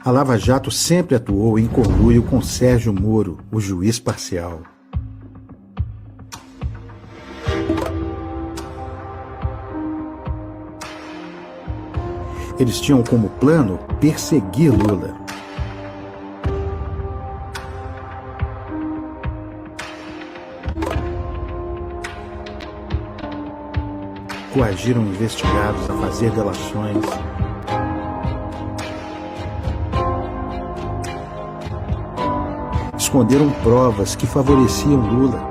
A Lava Jato sempre atuou em conluio com Sérgio Moro, o juiz parcial. Eles tinham como plano perseguir Lula. Coagiram investigados a fazer delações. Esconderam provas que favoreciam Lula.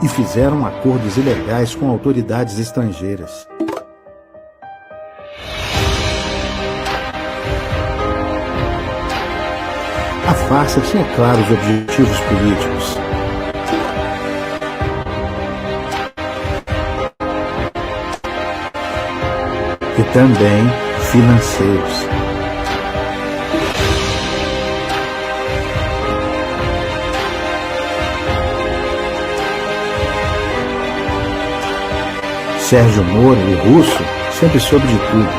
E fizeram acordos ilegais com autoridades estrangeiras. A farsa tinha claros objetivos políticos. E também financeiros. Sérgio Moro, o russo, sempre soube de tudo.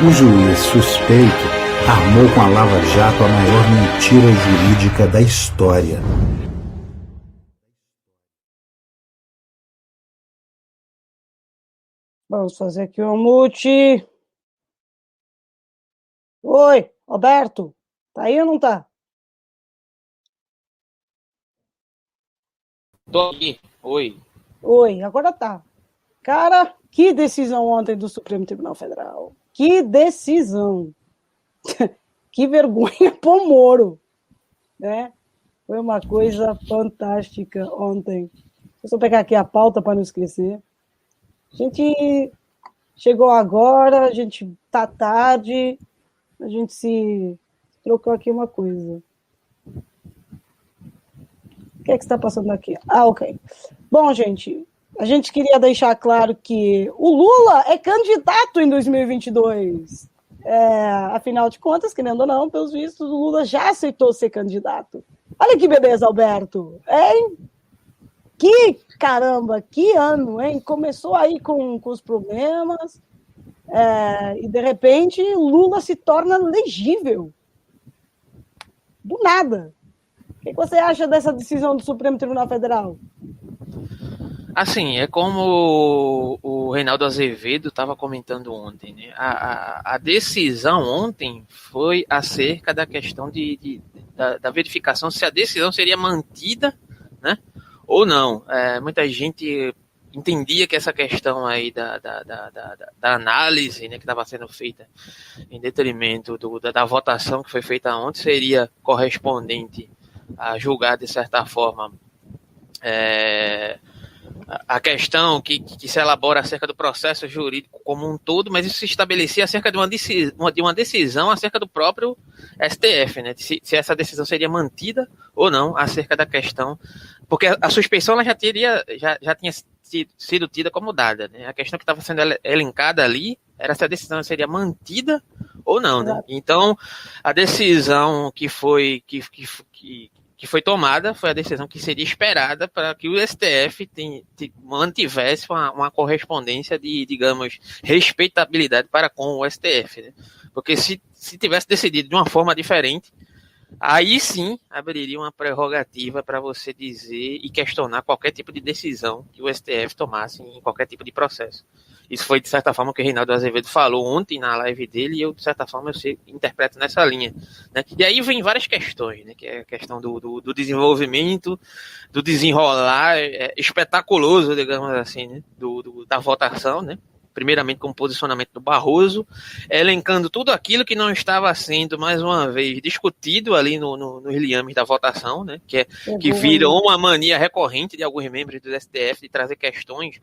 O juiz suspeito armou com a Lava Jato a maior mentira jurídica da história. Vamos fazer aqui um mute. Oi, Roberto. Tá aí ou não tá? Tô aqui. Oi. Oi, agora tá. Cara, que decisão ontem do Supremo Tribunal Federal. Que decisão. Que vergonha pro Moro, né? Foi uma coisa fantástica ontem. Deixa eu pegar aqui a pauta para não esquecer. A gente chegou agora, a gente tá tarde, a gente se trocou aqui uma coisa. O que é que está passando aqui? Ah, ok. Bom, gente, a gente queria deixar claro que o Lula é candidato em 2022. Afinal de contas, querendo ou não, pelos vistos, o Lula já aceitou ser candidato. Olha que beleza, Alberto. Hein? Que caramba, que ano, hein? Começou aí com os problemas e, de repente, Lula se torna elegível. Do nada. O que você acha dessa decisão do Supremo Tribunal Federal? Assim, é como o Reinaldo Azevedo estava comentando ontem, né? A decisão ontem foi acerca da questão da verificação se a decisão seria mantida, né, ou não. Muita gente entendia que essa questão aí da análise, né, que estava sendo feita em detrimento da votação que foi feita ontem seria correspondente a julgar, de certa forma, a questão que se elabora acerca do processo jurídico como um todo, mas isso se estabelecia acerca de uma decisão acerca do próprio STF, né? Se essa decisão seria mantida ou não acerca da questão, porque a suspeição ela já tinha sido tida como dada, né? A questão que estava sendo elencada ali era se a decisão seria mantida ou não, né? Então, a decisão que foi tomada foi a decisão que seria esperada para que o STF mantivesse uma correspondência de, digamos, respeitabilidade para com o STF, né? Porque se tivesse decidido de uma forma diferente, aí sim abriria uma prerrogativa para você dizer e questionar qualquer tipo de decisão que o STF tomasse em qualquer tipo de processo. Isso foi, de certa forma, o que o Reinaldo Azevedo falou ontem na live dele, e eu, de certa forma, interpreto nessa linha, né? E aí vem várias questões, né? Que é a questão do desenvolvimento, do desenrolar espetaculoso, digamos assim, né? Da votação, né? Primeiramente com o posicionamento do Barroso, elencando tudo aquilo que não estava sendo, mais uma vez, discutido ali nos liames da votação, né? Que virou uma mania recorrente de alguns membros do STF de trazer questões,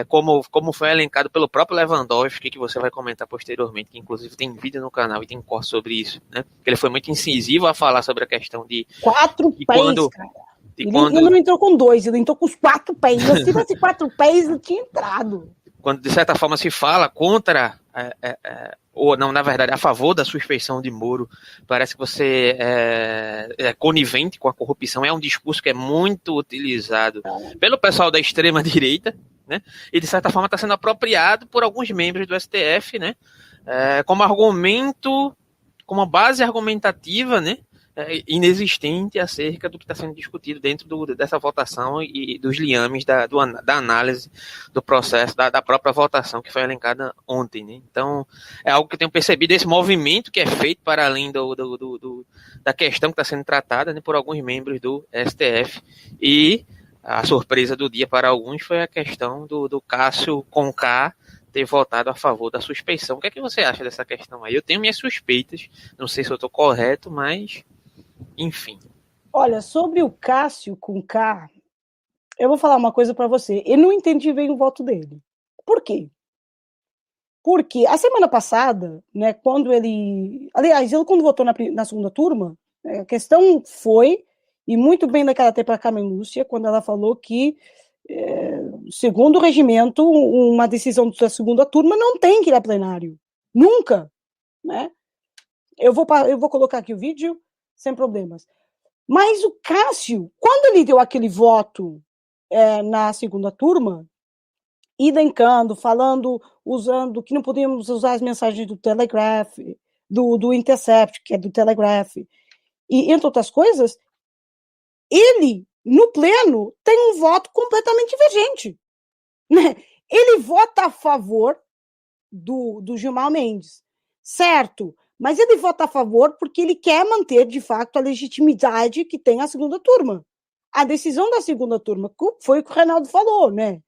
como foi elencado pelo próprio Lewandowski, que você vai comentar posteriormente, que inclusive tem vídeo no canal e tem corte sobre isso, né? Que ele foi muito incisivo a falar sobre a questão de... 4 pés, cara. Ele não entrou com 2, ele entrou com os 4 pés. Se tivesse 4 pés, ele tinha entrado. Quando, de certa forma, se fala contra, ou não, na verdade, a favor da suspeição de Moro, parece que você é conivente com a corrupção. É um discurso que é muito utilizado pelo pessoal da extrema-direita, né? E de certa forma está sendo apropriado por alguns membros do STF, né? Como argumento, como uma base argumentativa, né? Inexistente acerca do que está sendo discutido dentro dessa votação e dos liames da análise do processo, da própria votação que foi elencada ontem, né? Então, é algo que eu tenho percebido, esse movimento que é feito para além da questão que está sendo tratada, né, por alguns membros do STF, e a surpresa do dia para alguns foi a questão do Cássio Conká ter votado a favor da suspeição. O que é que você acha dessa questão aí? Eu tenho minhas suspeitas, não sei se eu estou correto, mas enfim. Olha, sobre o Cássio com K, eu vou falar uma coisa para você. Eu não entendi bem o voto dele. Por quê? Porque a semana passada, né, quando ele... Aliás, ele quando votou na segunda turma, a questão foi, e muito bem da karatê para a Carmen Lúcia, quando ela falou que, segundo o regimento, uma decisão da segunda turma não tem que ir a plenário. Nunca. Né? Eu vou colocar aqui o vídeo, sem problemas. Mas o Cássio, quando ele deu aquele voto na segunda turma, elencando, falando, usando, que não podíamos usar as mensagens do Telegraph, do Intercept, que é do Telegraph, e entre outras coisas, ele, no pleno, tem um voto completamente divergente. Né? Ele vota a favor do Gilmar Mendes, certo? Mas ele vota a favor porque ele quer manter, de fato, a legitimidade que tem a segunda turma. A decisão da segunda turma foi o que o Reinaldo falou, né?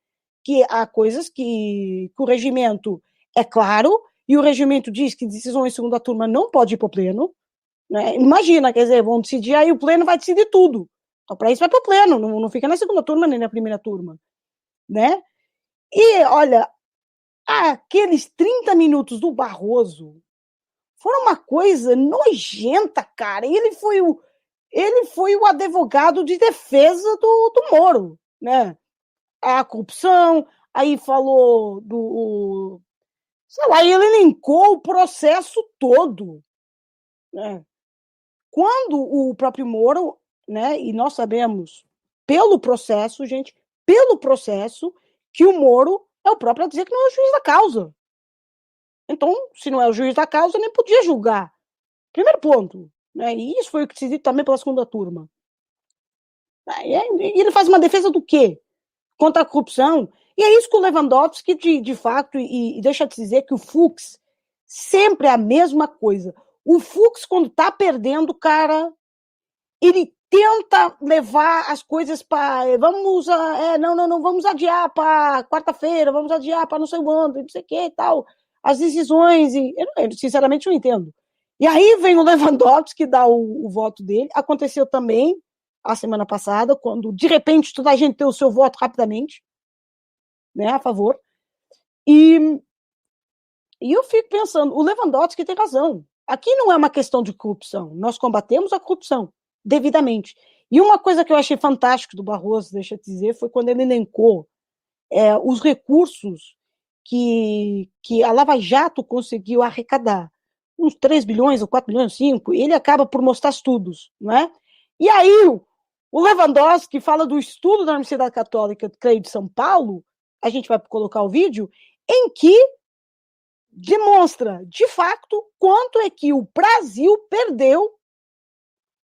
Que há coisas que o regimento é claro, e o regimento diz que decisões em segunda turma não pode ir para o pleno. Né? Imagina, quer dizer, vão decidir, aí o pleno vai decidir tudo. Então, para isso vai para o pleno, não fica na segunda turma nem na primeira turma. Né? E, olha, aqueles 30 minutos do Barroso foram uma coisa nojenta, cara. Ele foi o advogado de defesa do Moro, né? A corrupção, aí falou sei lá, ele elencou o processo todo, né? Quando o próprio Moro, né, e nós sabemos pelo processo, gente, pelo processo, que o Moro é o próprio a dizer que não é o juiz da causa. Então, se não é o juiz da causa, nem podia julgar. Primeiro ponto. Né? E isso foi o que se disse também pela segunda turma. E ele faz uma defesa do quê? Contra a corrupção. E é isso que o Lewandowski, de fato, e deixa eu te dizer que o Fux sempre é a mesma coisa. O Fux, quando tá perdendo, cara, ele tenta levar as coisas para... Vamos adiar para quarta-feira, vamos adiar para não sei quando, não sei o que e tal. As decisões, eu sinceramente não entendo. E aí vem o Lewandowski dar o voto dele. Aconteceu também a semana passada, quando de repente toda a gente deu o seu voto rapidamente, né, a favor. E eu fico pensando, o Lewandowski tem razão. Aqui não é uma questão de corrupção. Nós combatemos a corrupção devidamente. E uma coisa que eu achei fantástico do Barroso, deixa eu te dizer, foi quando ele elencou os recursos que a Lava Jato conseguiu arrecadar, uns 3 bilhões, ou 4 bilhões, 5, e ele acaba por mostrar estudos, não é? E aí, o Lewandowski fala do estudo da Universidade Católica, creio, de São Paulo, a gente vai colocar o vídeo, em que demonstra, de fato, quanto é que o Brasil perdeu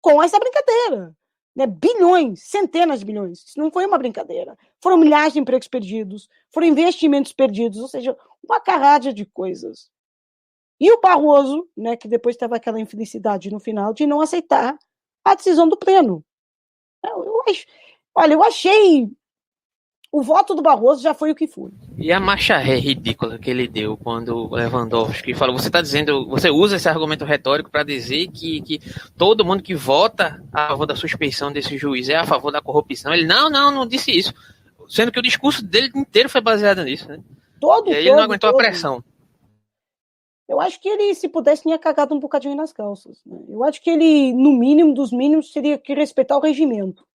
com essa brincadeira. Né? Bilhões, centenas de bilhões. Isso não foi uma brincadeira. Foram milhares de empregos perdidos, foram investimentos perdidos, ou seja, uma carrada de coisas. E o Barroso, né, que depois teve aquela infelicidade no final de não aceitar a decisão do pleno. Eu achei... O voto do Barroso já foi o que foi. E a marcha ré ridícula que ele deu quando o Lewandowski falou, você está dizendo, você usa esse argumento retórico para dizer que todo mundo que vota a favor da suspeição desse juiz é a favor da corrupção. Ele, não disse isso. Sendo que o discurso dele inteiro foi baseado nisso, né? E aí ele não aguentou a pressão. Eu acho que ele, se pudesse, tinha cagado um bocadinho nas calças. Né? Eu acho que ele, no mínimo dos mínimos, teria que respeitar o regimento.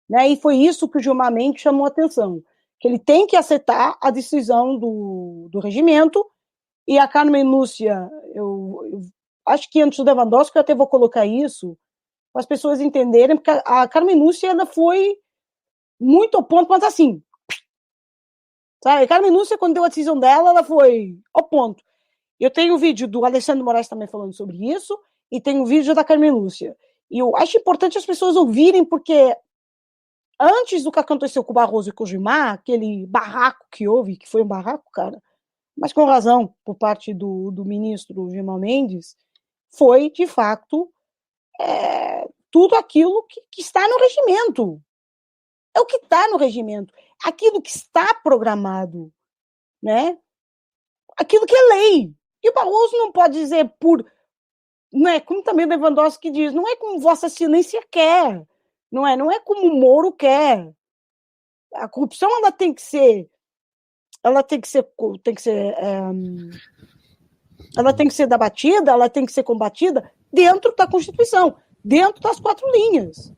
Né? E foi isso que o Gilmar Mendes chamou a atenção, que ele tem que aceitar a decisão do regimento, e a Carmen Lúcia, eu acho que antes do Lewandowski, eu até vou colocar isso, para as pessoas entenderem, porque a Carmen Lúcia ela foi muito ao ponto, mas assim, Sabe? A Carmen Lúcia, quando deu a decisão dela, ela foi ao ponto. Eu tenho um vídeo do Alexandre Moraes também falando sobre isso, e tem um vídeo da Carmen Lúcia. E eu acho importante as pessoas ouvirem, porque antes do que aconteceu com o Barroso e com o Gilmar, aquele barraco que houve, que foi um barraco, cara, mas com razão, por parte do ministro Gilmar Mendes, foi, de fato, tudo aquilo que está no regimento. É o que está no regimento. Aquilo que está programado, né? Aquilo que é lei. E o Barroso não pode dizer não é como também Lewandowski diz, não é como Vossa Excelência quer, não é como o Moro quer. A corrupção ela tem que ser debatida, ela tem que ser combatida dentro da Constituição, dentro das 4 linhas,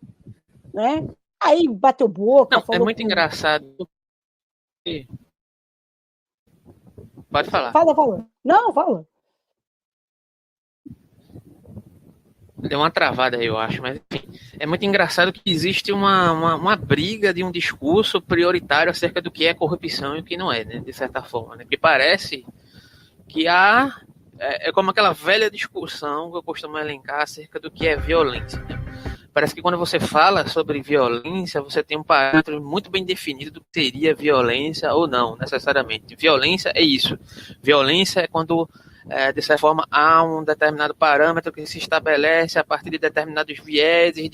né? Aí bateu boca. Não, é muito engraçado. Pode falar. Fala. Não, fala. Deu uma travada aí, eu acho, mas enfim, é muito engraçado que existe uma briga de um discurso prioritário acerca do que é corrupção e o que não é, né, de certa forma, né, que parece que é como aquela velha discussão que eu costumo elencar acerca do que é violência, né? Parece que quando você fala sobre violência, você tem um parâmetro muito bem definido do que seria violência ou não, necessariamente. Violência é isso. Violência é quando, de certa forma, há um determinado parâmetro que se estabelece a partir de determinados vieses,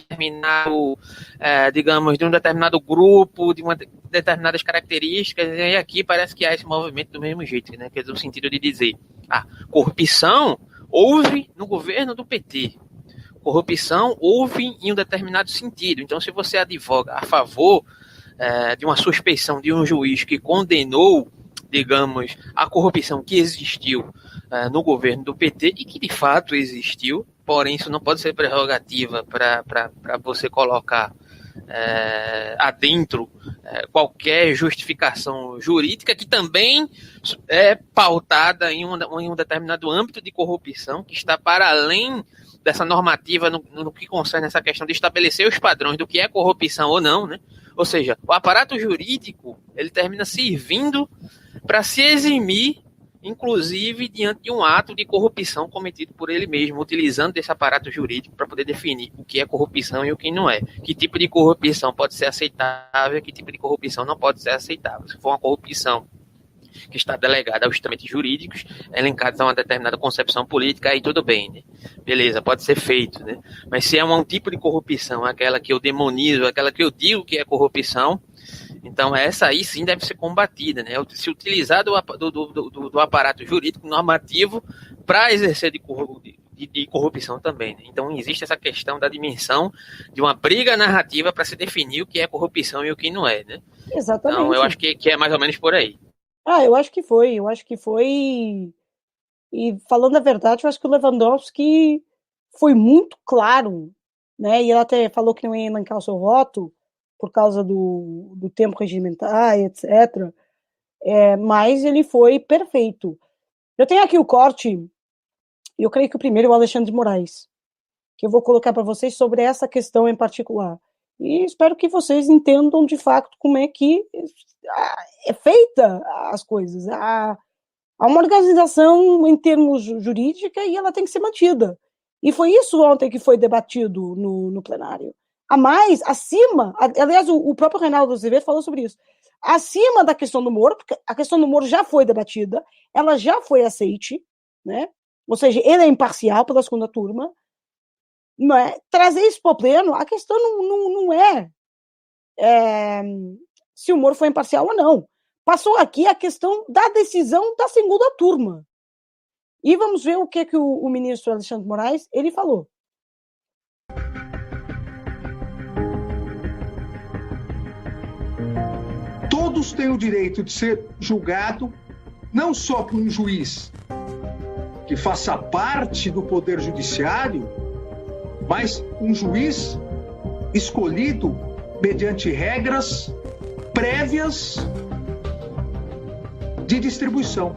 digamos, de um determinado grupo, de determinadas características, e aqui parece que há esse movimento do mesmo jeito, né? Que é no sentido de dizer, corrupção houve no governo do PT. Corrupção houve em um determinado sentido. Então, se você advoga a favor de uma suspeição de um juiz que condenou, digamos, a corrupção que existiu no governo do PT e que de fato existiu, porém isso não pode ser prerrogativa para você colocar adentro qualquer justificação jurídica que também é pautada em um determinado âmbito de corrupção que está para além dessa normativa no que concerne essa questão de estabelecer os padrões do que é corrupção ou não, né? Ou seja, o aparato jurídico ele termina servindo para se eximir, inclusive diante de um ato de corrupção cometido por ele mesmo, utilizando esse aparato jurídico para poder definir o que é corrupção e o que não é. Que tipo de corrupção pode ser aceitável e que tipo de corrupção não pode ser aceitável. Se for uma corrupção que está delegada aos trâmites jurídicos, elencados a uma determinada concepção política, aí tudo bem, né? Beleza, pode ser feito, né? Mas se é um tipo de corrupção, aquela que eu demonizo, aquela que eu digo que é corrupção, então essa aí sim deve ser combatida, né? Se utilizar do aparato jurídico normativo para exercer de corrupção também, né? Então existe essa questão da dimensão de uma briga narrativa para se definir o que é corrupção e o que não é, né? Exatamente. Então eu acho que é mais ou menos por aí. Eu acho que foi. E falando a verdade, eu acho que o Lewandowski foi muito claro, né? E ela até falou que não ia elencar o seu voto por causa do tempo regimentar, etc. Mas ele foi perfeito. Eu tenho aqui o corte, e eu creio que o primeiro é o Alexandre de Moraes, que eu vou colocar para vocês sobre essa questão em particular. E espero que vocês entendam de fato como é que é feita as coisas. Há uma organização em termos jurídica e ela tem que ser mantida. E foi isso ontem que foi debatido no plenário. A mais, acima, aliás, o próprio Reinaldo Azevedo falou sobre isso, acima da questão do Moro, porque a questão do Moro já foi debatida, ela já foi aceite, né? Ou seja, ele é imparcial pela segunda turma. Não é? Trazer isso para o pleno, a questão não é se o Moro foi imparcial ou não. Passou aqui a questão da decisão da segunda turma. E vamos ver o que o ministro Alexandre de Moraes ele falou. Todos têm o direito de ser julgado não só por um juiz que faça parte do Poder Judiciário, mas um juiz escolhido mediante regras prévias de distribuição.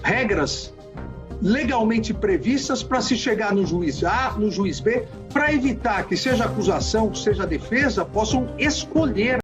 Regras legalmente previstas para se chegar no juiz A, no juiz B, para evitar que seja acusação, seja defesa, possam escolher